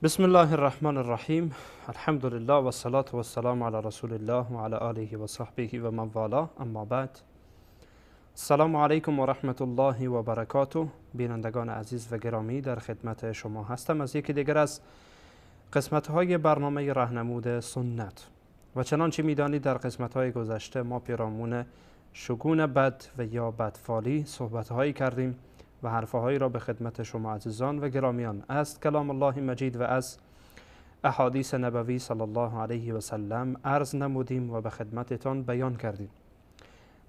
بسم الله الرحمن الرحیم. الحمد لله و الصلاة و السلام علی رسول الله و علی آله و صحبه و من والاه. اما بعد، السلام علیکم و رحمت الله و برکاته. بینندگان عزیز و گرامی، در خدمت شما هستم از یکی دیگر از قسمت‌های برنامه راهنمود سنت. و چنانچه می‌دانید در قسمت‌های گذشته ما پیرامون شگون بد و یا بدفالی صحبت‌هایی کردیم و حرفهایی را به خدمت شما عزیزان و گرامیان از کلام الله مجید و از احادیث نبوی صلی الله علیه و سلم عرض نمودیم و به خدمتتان بیان کردیم.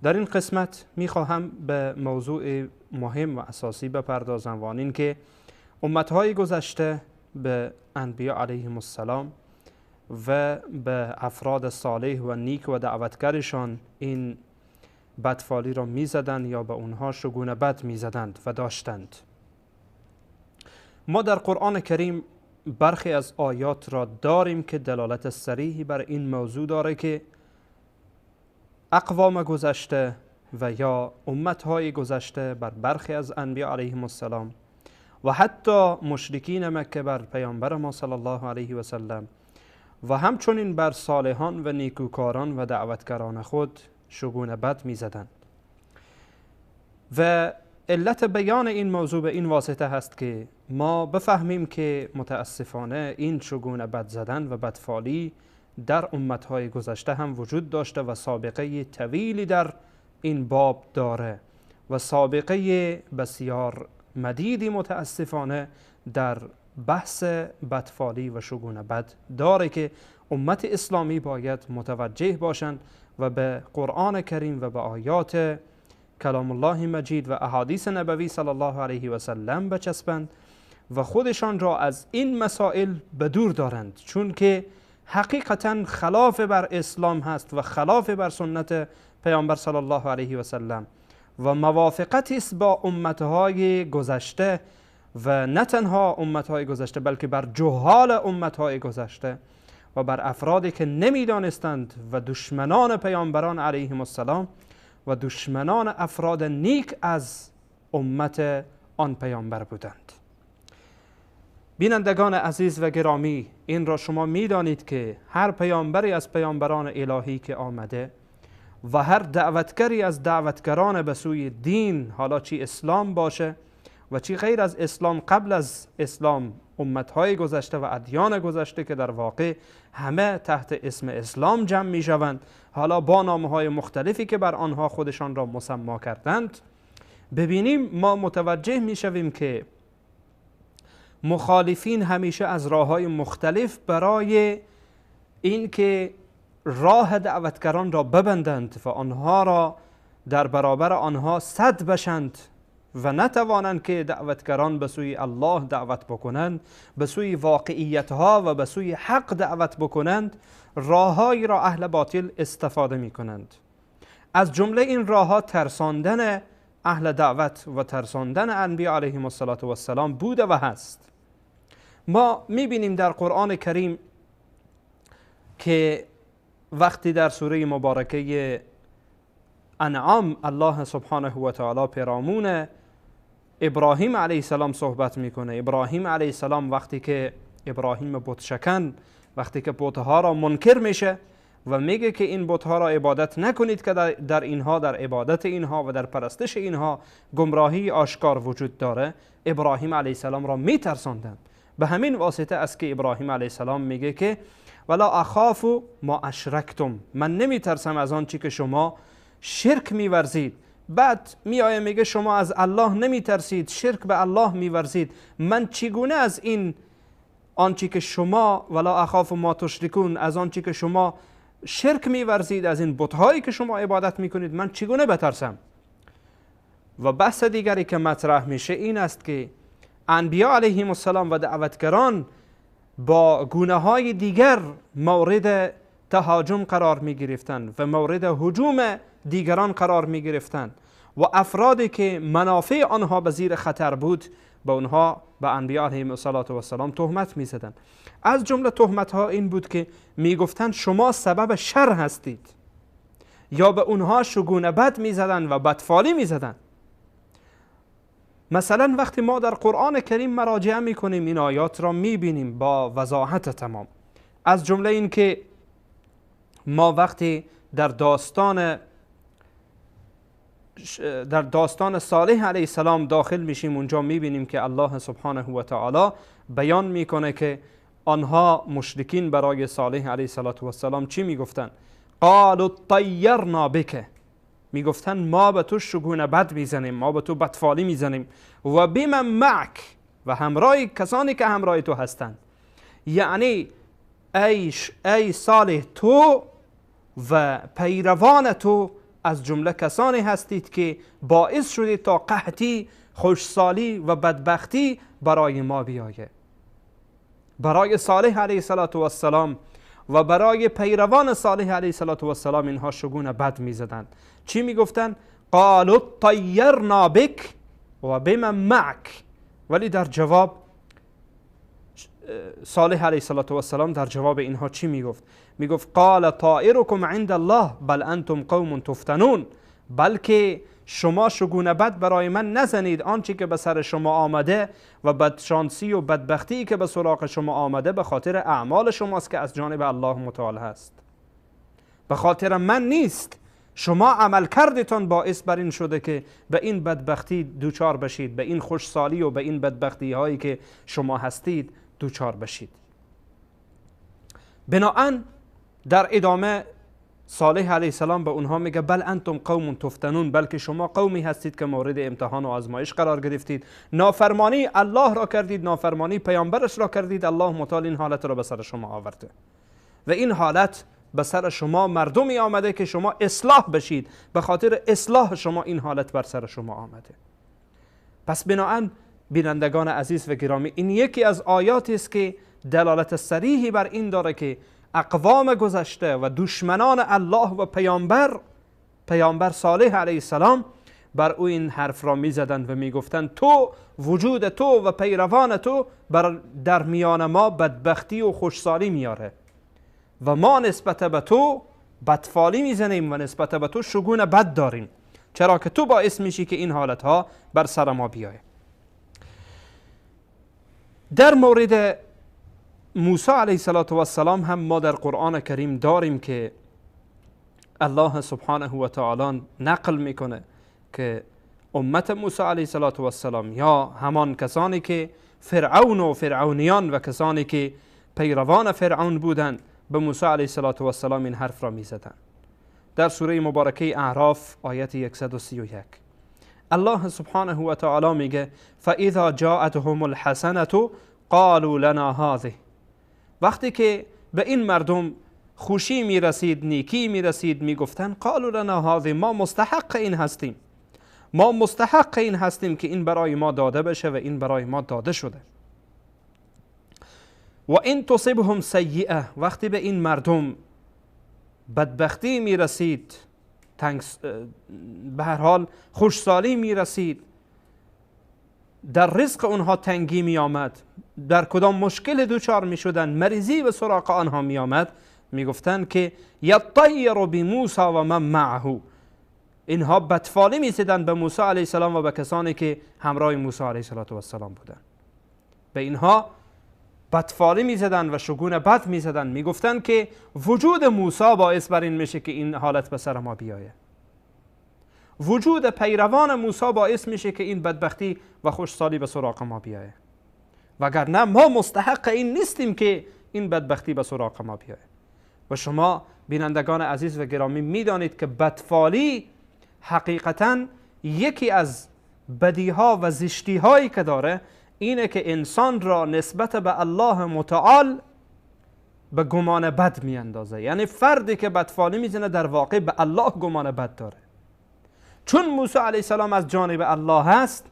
در این قسمت میخواهم به موضوع مهم و اساسی بپردازم و آن این که امتهای گذشته به انبیا علیهم السلام و به افراد صالح و نیک و دعوتگرشان این بدفالی را میزدند یا به اونها شگون بد میزدند و داشتند. ما در قرآن کریم برخی از آیات را داریم که دلالت صریحی بر این موضوع داره که اقوام گذشته و یا امتهای گذشته بر برخی از انبیا علیهم السلام و حتی مشرکین مکه بر پیامبر ما صلی الله علیه و سلم و همچنین بر صالحان و نیکوکاران و دعوتگران خود شگون بد می زدند. و علت بیان این موضوع به این واسطه هست که ما بفهمیم که متاسفانه این شگون بد زدن و بدفالی در امتهای گذشته هم وجود داشته و سابقه طویلی در این باب داره و سابقه بسیار مدیدی متاسفانه در بحث بدفالی و شگون بد داره که امت اسلامی باید متوجه باشند و به قرآن کریم و به آیات کلام الله مجید و احادیث نبوی صلی الله علیه و سلم بچسبند و خودشان را از این مسائل به دور دارند، چون که حقیقتا خلاف بر اسلام هست و خلاف بر سنت پیامبر صلی الله علیه و سلم و موافقتی است با امتهای گذشته و نه تنها امتهای گذشته بلکه بر جهال امتهای گذشته و بر افرادی که نمیدانستند و دشمنان پیامبران علیهم السلام و دشمنان افراد نیک از امت آن پیامبر بودند. بینندگان عزیز و گرامی، این را شما میدانید که هر پیامبری از پیامبران الهی که آمده و هر دعوتگری از دعوتگران به سوی دین، حالا چی اسلام باشه و چی غیر از اسلام، قبل از اسلام امتهای گذشته و ادیان گذشته که در واقع همه تحت اسم اسلام جمع می شوند، حالا با نامهای مختلفی که بر آنها خودشان را مسما کردند، ببینیم ما متوجه می شویم که مخالفین همیشه از راههای مختلف برای این که راه دعوتگران را ببندند و آنها را در برابر آنها سد بشند و نتوانند که دعوتگران به سوی الله دعوت بکنند، به سوی واقعیتها و به سوی حق دعوت بکنند، راههایی را اهل باطل استفاده می کنند. از جمله این راهها ترساندن اهل دعوت و ترساندن انبیا علیهم السلام بوده و هست. ما می بینیم در قرآن کریم که وقتی در سوره مبارکه انعام الله سبحانه و تعالی پیرامون ابراهیم علیه السلام صحبت میکنه، ابراهیم علیه السلام وقتی که ابراهیم بت شکن، وقتی که بتها را منکر میشه و میگه که این بتها را عبادت نکنید که در اینها، در عبادت اینها و در پرستش اینها گمراهی آشکار وجود داره، ابراهیم علیه السلام را میترساندند. به همین واسطه است که ابراهیم علیه السلام میگه که ولا اخاف ما اشرکتم، من نمیترسم از آن چی که شما شرک میورزید. بعد میآیه میگه شما از الله نمیترسید، شرک به الله میورزید، من چگونه از این آنچه که شما ولا اخاف ما تشرکون، از آنچه که شما شرک میورزید، از این بت‌هایی که شما عبادت میکنید، من چگونه بترسم؟ و بحث دیگری که مطرح میشه این است که انبیا علیهم السلام و دعوتگران با گونه‌های دیگر مورد تهاجم قرار می گرفتند و مورد هجوم دیگران قرار می گرفتند و افرادی که منافع آنها به زیر خطر بود به آنها، به انبیا علیهم السلام تهمت می زدند. از جمله تهمت ها این بود که می گفتند شما سبب شر هستید، یا به اونها شگون بد می زدند و بدفالی می زدند. مثلا وقتی ما در قرآن کریم مراجعه میکنیم این آیات را میبینیم با وضاحت تمام. از جمله این که ما وقتی در داستان صالح علیه السلام داخل میشیم، اونجا میبینیم که الله سبحانه و تعالی بیان میکنه که آنها مشرکین برای صالح علیه السلام چی میگفتن؟ قالوا طیرنا بک، میگفتن ما به تو شگون بد میزنیم، ما به تو بدفالی میزنیم، و بمن معک، و همراه کسانی که همراه تو هستند. یعنی ای صالح، تو و پیروان تو از جمله کسانی هستید که باعث شدید تا قحطی، خوشسالی و بدبختی برای ما بیایه. برای صالح علیه السلام و برای پیروان صالح علیه السلام اینها شگون بد میزدند. چی میگفتن؟ قالوا طیرنا بک و بمن معک. ولی در جواب صالح علیه السلام در جواب اینها چی میگفت؟ میگفت قال طائرکم عند الله بل انتم قوم تفتنون، بلکه شما شگون بد برای من نزنید، آنچه که به سر شما آمده و بدشانسی و بدبختی که به سراغ شما آمده به خاطر اعمال شماست که از جانب الله متعال هست، به خاطر من نیست. شما عمل کردتان باعث بر این شده که به این بدبختی دوچار بشید، به این خوشسالی و به این بدبختی هایی که شما هستید دوچار بشید. بناهن در ادامه صالح علیه السلام به اونها میگه بل انتم قوم تفتنون، بلکه شما قومی هستید که مورد امتحان و آزمایش قرار گرفتید، نافرمانی الله را کردید، نافرمانی پیامبرش را کردید، الله متعال این حالت را به سر شما آورده و این حالت به سر شما مردمی آمده که شما اصلاح بشید، به خاطر اصلاح شما این حالت بر سر شما آمده. پس بناهن بینندگان عزیز و گرامی، این یکی از آیاتی است که دلالت صریحی بر این داره که اقوام گذشته و دشمنان الله و پیامبر صالح علیه السلام بر او این حرف را می زدند و می گفتند تو، وجود تو و پیروان تو در میان ما بدبختی و خوشسالی میاره و ما نسبت به تو بدفالی میزنیم و نسبت به تو شگون بد داریم، چرا که تو باعث میشی که این حالت ها بر سر ما بیایه. در مورد موسی علیه السلام هم ما در قرآن کریم داریم که الله سبحانه و تعالی نقل میکنه که امت موسی علیه السلام یا همان کسانی که فرعون و فرعونیان و کسانی که پیروان فرعون بودند به موسی علیه السلام این حرف را میزدند. در سوره مبارکه اعراف آیت 131 الله سبحانه و تعالی میگه فاذا جاءتهم الحسنه قالوا لنا هذه، وقتی که به این مردم خوشی میرسید، نیکی میرسید، میگفتن قالوا لنا هذه، ما مستحق این هستیم، ما مستحق این هستیم که این برای ما داده بشه و این برای ما داده شده. و این تصبهم سیئه، وقتی به این مردم بدبختی میرسید، به هر حال خوشسالی میرسید، در رزق اونها تنگی می آمد، در کدام مشکل دوچار می شدن، مریضی به سراغ آنها می آمد، می گفتن که یطیر بموسی و من معه، اینها بدفالی می زدن به موسی علیه السلام و به کسانی که همراه موسی علیه السلام بودن، به اینها بدفالی می زدن و شگون بد می زدن، می گفتن که وجود موسی باعث بر این میشه که این حالت به سر ما بیایه، وجود پیروان موسی باعث میشه که این بدبختی و خوشسالی به سراغ ما بیایه، وگرنه ما مستحق این نیستیم که این بدبختی به سراغ ما بیایه. و شما بینندگان عزیز و گرامی میدانید که بدفالی حقیقتا یکی از بدیها و زشتیهایی که داره اینه که انسان را نسبت به الله متعال به گمان بد میاندازه. یعنی فردی که بدفالی میزنه در واقع به الله گمان بد داره. چون موسی علیه السلام از جانب الله هست،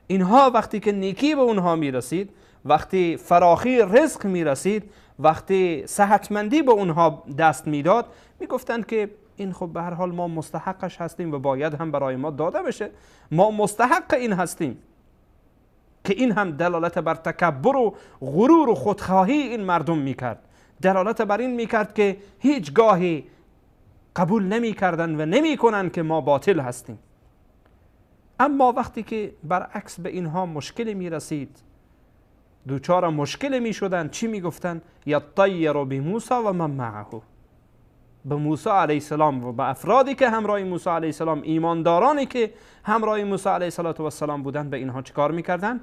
اینها وقتی که نیکی به اونها میرسید، وقتی فراخی رزق میرسید، وقتی صحتمندی به اونها دست میداد، میگفتند که این خب به هر حال ما مستحقش هستیم و باید هم برای ما داده بشه، ما مستحق این هستیم. که این هم دلالت بر تکبر و غرور و خودخواهی این مردم میکرد، دلالت بر این میکرد که هیچ گاهی قبول نمی کردن و نمی کنن که ما باطل هستیم. اما وقتی که برعکس به اینها مشکلی می رسید، دوچار مشکل می شدن، چی می گفتن؟ یطیر بموسی و من معه، به موسی علیه السلام و به افرادی که همراه موسی علیه السلام، ایماندارانی که همراه موسی علیه السلام بودن، به اینها چیکار میکردن؟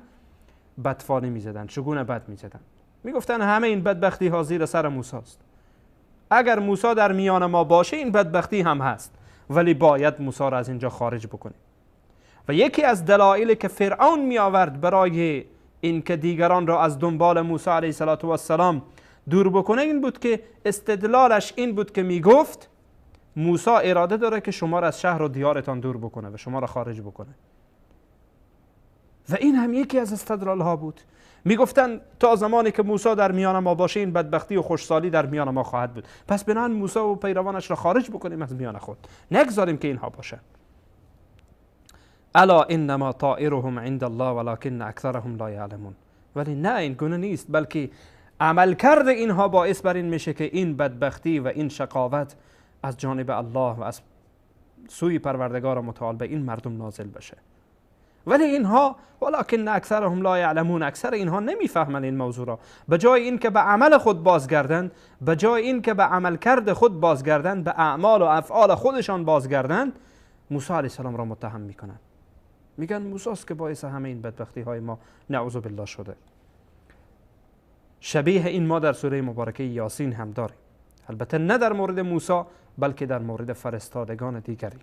بدفانی میزدن، شگون بد میزدن. میگفتن همه این بدبختی ها زیر سر موسی است. اگر موسی در میان ما باشه این بدبختی هم هست، ولی باید موسی را از اینجا خارج بکنیم. و یکی از دلایلی که فرعون می آورد برای اینکه دیگران را از دنبال موسی علیه السلام دور بکنه این بود که استدلالش این بود که می گفت موسی اراده داره که شما را از شهر و دیارتان دور بکنه و شما را خارج بکنه. و این هم یکی از استدلال ها بود. می گفتن تا زمانی که موسی در میان ما باشه این بدبختی و خوشسالی در میان ما خواهد بود، پس بنان موسی و پیروانش را خارج بکنیم از میان خود، نگذاریم که اینها باشه. الا انما طائرهم عند الله ولكن اکثرهم لا یعلمون. ولی نه، این گونه نیست، بلکه عملکرد اینها باعث بر این میشه که این بدبختی و این شقاوت از جانب الله و از سوی پروردگار متعال به این مردم نازل بشه. ولی اینها ولکن اکثرهم لا یعلمون، اکثر اینها نمیفهمن این موضوع را. به جای این که به عمل خود بازگردند، به جای این که به عملکرد خود بازگردند، به اعمال و افعال خودشان بازگردند، موسی علیه السلام را متهم میکنند. میگن موسی است که باعث همه این بدبختی های ما نعوذ بالله شده. شبیه این ما در سوره مبارکه یاسین هم داریم، البته نه در مورد موسی بلکه در مورد فرستادگان دیگری.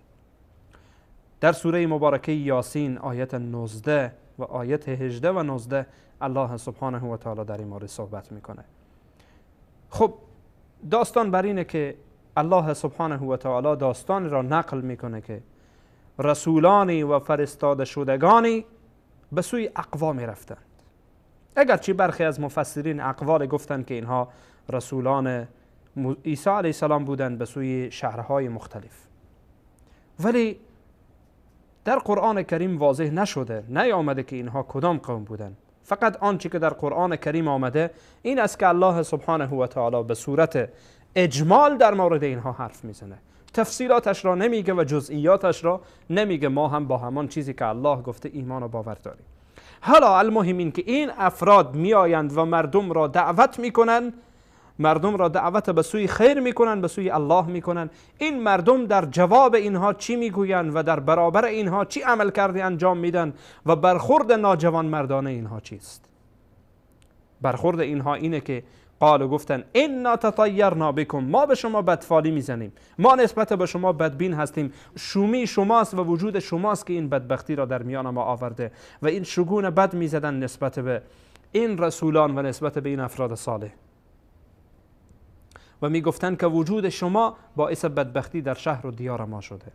در سوره مبارکه یاسین آیت 19 و آیت 18 و 19 الله سبحانه و تعالی در این مورد صحبت میکنه. خب داستان بر اینه که الله سبحانه و تعالی داستان را نقل میکنه که رسولانی و فرستاده شدگانی به سوی اقوام رفتند. اگرچه برخی از مفسرین اقوال گفتند که اینها رسولان عیسی علیه السلام بودند به سوی شهرهای مختلف، ولی در قرآن کریم واضح نشده، نیامده که اینها کدام قوم بودند. فقط آنچه که در قرآن کریم آمده این است که الله سبحانه و تعالی به صورت اجمال در مورد اینها حرف میزنه، تفصیلاتش را نمیگه و جزئیاتش را نمیگه. ما هم با همان چیزی که الله گفته ایمان و باور داریم. حالا المهم این که این افراد میآیند و مردم را دعوت میکنن، مردم را دعوت به سوی خیر میکنن، به سوی الله میکنن. این مردم در جواب اینها چی میگویند و در برابر اینها چی عمل کرده انجام میدن و برخورد ناجوان مردانه اینها چیست؟ برخورد اینها اینه که قالوا گفتن انا تطیرنا بکم، ما به شما بدفالی میزنیم، ما نسبت به شما بدبین هستیم، شومی شماست و وجود شماست که این بدبختی را در میان ما آورده. و این شگون بد میزدن نسبت به این رسولان و نسبت به این افراد صالح و میگفتن که وجود شما باعث بدبختی در شهر و دیار ما شده.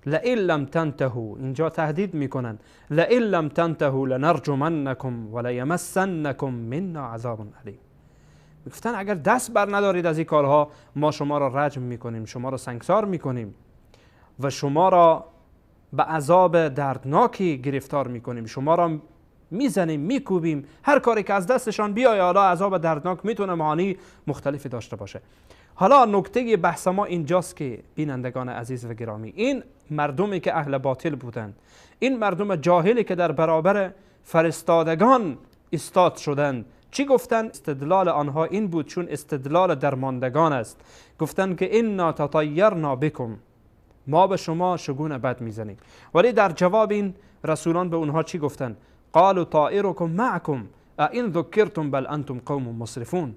لئن لم تنتهوا، اینجا تهدید میکنن، لئن لم تنتهوا لنرجمنکم ولیمسنکم منا عذاب علیم. میگفتن اگر دست بر ندارید از این کارها ما شما را رجم میکنیم، شما را سنگسار میکنیم و شما را به عذاب دردناکی گرفتار میکنیم، شما را میزنیم، میکوبیم، هر کاری که از دستشان بیاید. حالا عذاب دردناک میتونه معانی مختلفی داشته باشه. حالا نکته بحث ما اینجاست که بینندگان عزیز و گرامی، این مردمی که اهل باطل بودند، این مردم جاهلی که در برابر فرستادگان استاد شدند، چی گفتن؟ استدلال آنها این بود، چون استدلال درماندگان است، گفتن که انا تطیرنا بکم، ما به شما شگون بد میزنیم. ولی در جواب این رسولان به اونها چی گفتن؟ قالوا طائركم معكم ان ذکرتم بل انتم قوم مسرفون.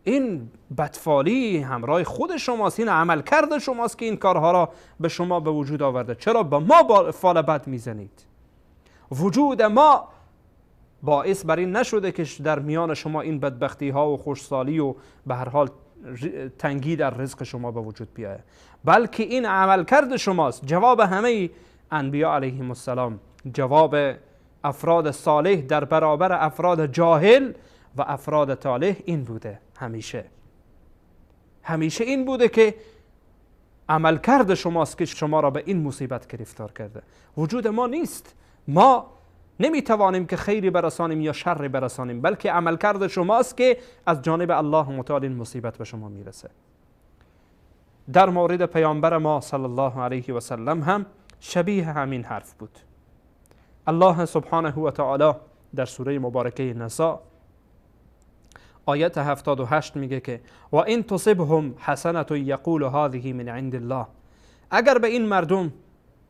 این بدفالی همراه خود شماست، این عمل کرده شماست که این کارها را به شما به وجود آورده. چرا به ما فال بد میزنید؟ وجود ما باعث بر این نشده که در میان شما این بدبختی ها و خوشسالی و به هر حال تنگی در رزق شما به وجود بیاید، بلکه این عمل کرده شماست. جواب همه انبیا علیهم السلام، جواب افراد صالح در برابر افراد جاهل و افراد طالح این بوده، همیشه این بوده که عمل کرده شماست که شما را به این مصیبت گرفتار کرده. وجود ما نیست، ما نمیتوانیم که خیری برسانیم یا شری برسانیم، بلکه عمل کرده شماست که از جانب الله متعال این مصیبت به شما میرسه. در مورد پیامبر ما صلی الله علیه و سلم هم شبیه همین حرف بود. الله سبحانه و تعالی در سوره مبارکه نساء آیت 78 میگه که و این تصبهم حسنة یقول هذه من عند الله، اگر به این مردم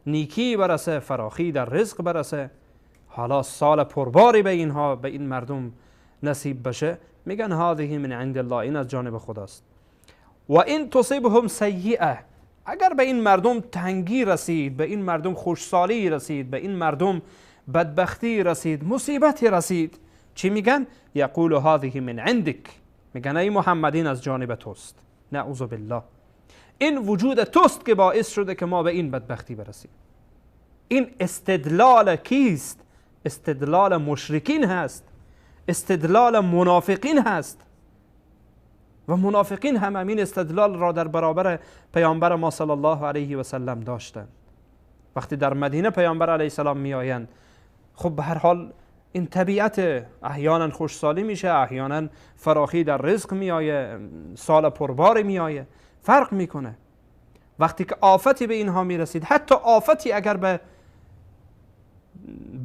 نیکی برسه، فراخی در رزق برسه، حالا سال پرباری به این مردم نصیب بشه، میگن هذه من عند الله، این از جانب خداست. و این تصبهم سیئه، اگر به این مردم تنگی رسید، به این مردم خوشسالی رسید، به این مردم بدبختی رسید، مصیبتی رسید، چی میگن؟ یقول هذه من عندک، میگن ای محمد این از جانب توست. نعوذ بالله، این وجود توست که باعث شده که ما به این بدبختی برسیم. این استدلال کیست؟ استدلال مشرکین هست، استدلال منافقین هست. و منافقین هم این استدلال را در برابر پیامبر ما صلی الله علیه و سلم داشتند. وقتی در مدینه پیامبر علیه السلام می آیند، خب به هر حال این طبیعت، احیانا خوشسالی میشه، احیانا فراخی در رزق می آیه، سال پرباری می آیه، فرق میکنه. وقتی که آفتی به اینها می رسید، حتی آفتی اگر به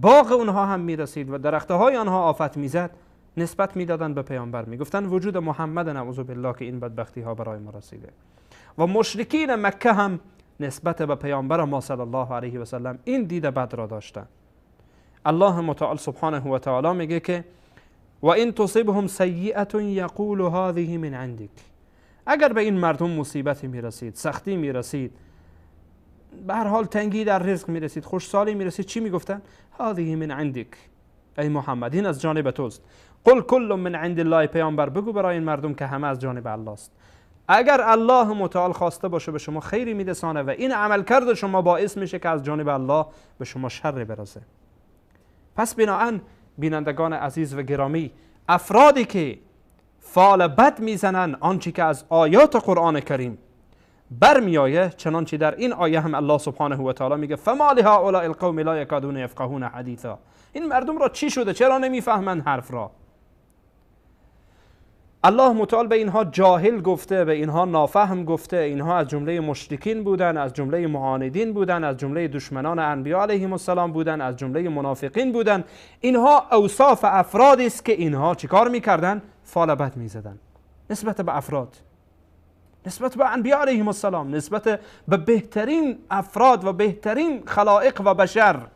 باغ اونها هم می رسید و درخته های آنها آفت می زد، نسبت میدادن به پیامبر، میگفتن وجود محمد نعوذ بالله که این بدبختی ها برای ما رسیده. و مشرکین مکه هم نسبت به پیامبر ما صلی الله علیه و سلم این دید بد را داشتن. الله متعال سبحانه و تعالی میگه که و این تصبهم سیئة یقول هذه من عندک، اگر به این مردم مصیبتی میرسید، سختی میرسید، به هر حال تنگی در رزق میرسید، خوشسالی میرسید، چی میگفتن؟ هذه من عندک، ای محمد این از جانب توست. قل کل من عند الله، پیامبر بگو برای این مردم که همه از جانب الله است. اگر الله متعال خواسته باشه به شما خیری میرسانه و این عمل کرده شما باعث میشه که از جانب الله به شما شر برسه. پس بناهن بینندگان عزیز و گرامی، افرادی که فال بد میزنن آنچه که از آیات قرآن کریم برمیآیه، چنانچه در این آیه هم الله سبحانه و تعالی میگه فما لهؤلاء القوم لا یکادون یفقهون حدیثا، این مردم را چی شده؟ چرا نمیفهمند حرف را؟ الله متعال به اینها جاهل گفته، به اینها نافهم گفته، اینها از جمله مشرکین بودن، از جمله معاندین بودن، از جمله دشمنان انبیا علیهم السلام بودن، از جمله منافقین بودن. اینها اوصاف افرادی است که اینها چیکار میکردن؟ فال بد میزدن نسبت به افراد، نسبت به انبیا علیهم السلام، نسبت به بهترین افراد و بهترین خلائق و بشر،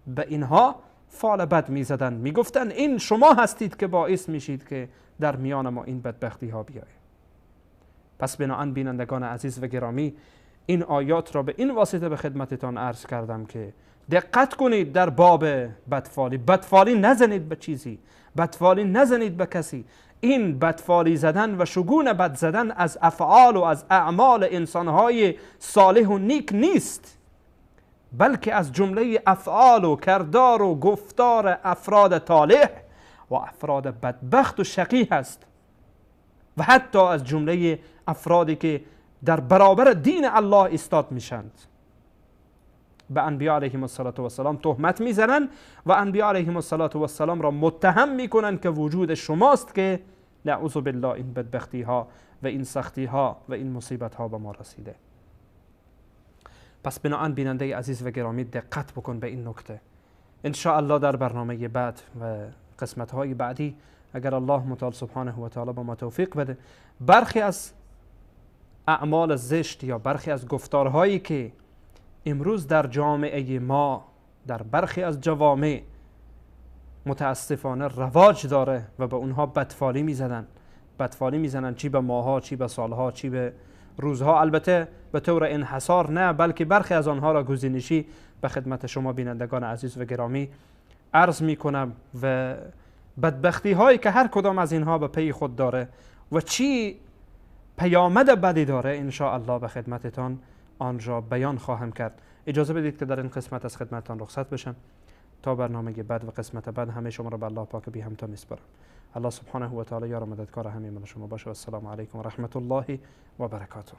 به اینها فال بد میزدن، میگفتن این شما هستید که باعث میشید که در میان ما این بدبختی ها بیاید. پس بناهن بینندگان عزیز و گرامی، این آیات را به این واسطه به خدمتتان عرض کردم که دقت کنید در باب بدفالی. بدفالی نزنید به چیزی، بدفالی نزنید به کسی. این بدفالی زدن و شگون بد زدن از افعال و از اعمال انسانهای صالح و نیک نیست، بلکه از جمله افعال و کردار و گفتار افراد طالح و افراد بدبخت و شقی هست، و حتی از جمله افرادی که در برابر دین الله ایستاد میشند. به انبیا علیهم السلام تهمت میزنند و انبیا علیهم السلام را متهم میکنند که وجود شماست که نعوذ بالله این بدبختی ها و این سختی ها و این مصیبت ها به ما رسیده. پس بناهن بیننده عزیز و گرامی دقت بکن به این نکته. ان شاء الله در برنامه بعد و قسمت های بعدی اگر الله متعال سبحانه و تعالی به ما توفیق بده، برخی از اعمال زشت یا برخی از گفتارهایی که امروز در جامعه ما در برخی از جوامع متاسفانه رواج داره و به اونها بدفالی میزنن، چی به ماها، چی به سالها، چی به روزها، البته به طور انحصار نه، بلکه برخی از آنها را گزینشی به خدمت شما بینندگان عزیز و گرامی عرض میکنم و بدبختی هایی که هر کدام از اینها به پی خود داره و چی پیامد بدی داره، ان شاء الله به خدمتتان آن را بیان خواهم کرد. اجازه بدید که در این قسمت از خدمتتان رخصت بشم تا برنامه بعد و قسمت بعد همه شما را به الله پاک بی همتا میسپارم. الله سبحانه و تعالی یار و مددکار همه من شما باشه و السلام علیکم و رحمت الله و برکاته.